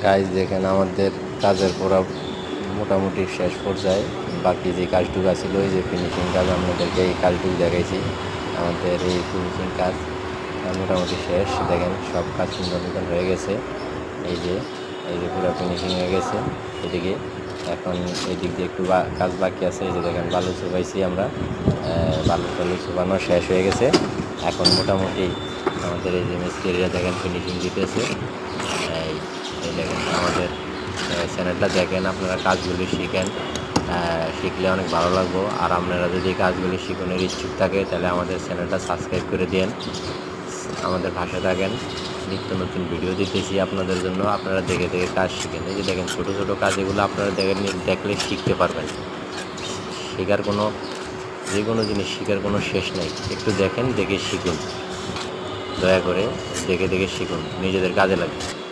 Guys দেখেন আমাদের কাজের পুরো মোটামুটি শেষ পর্যায়ে। বাকি যে কাজটুকু ছিল ওই যে ফিনিশিং কাজ, আপনাদেরকে এই কাজটুকু দেখাইছি। আমাদের এই ফিনিশিং কাজ মোটামুটি শেষ। দেখেন সব কাজ সুন্দর মতন হয়ে গেছে। এই যে পুরো ফিনিশিং হয়ে গেছে এদিকে। এখন এদিক দিয়ে একটু কাজ বাকি আছে। এই যে দেখেন বালু চুবাইছি আমরা, বালু টালু চুবানো শেষ হয়ে গেছে। এখন মোটামুটি আমাদের এই যে মিস্ত্রিরা দেখেন ফিনিশিং দিতেছে। এই এই দেখেন আমাদের চ্যানেলটা দেখেন, আপনারা কাজগুলি শিখেন, শিখলে অনেক ভালো লাগবো। আর আপনারা যদি কাজগুলি শিখনের ইচ্ছুক থাকে তাহলে আমাদের চ্যানেলটা সাবস্ক্রাইব করে দিন, আমাদের পাশে থাকেন। নিত্য নতুন ভিডিও দিতেছি আপনাদের জন্য, আপনারা দেখে দেখে কাজ শিখেন। এই যে দেখেন ছোটো ছোটো কাজ, এগুলো আপনারা দেখলে শিখতে পারবেন। শেখার কোনো যে কোনো জিনিস শেখার কোনো শেষ নেই। একটু দেখেন, দেখে শিখুন, দয়া করে দেখে দেখে শিখুন, নিজেদের কাজে লাগে।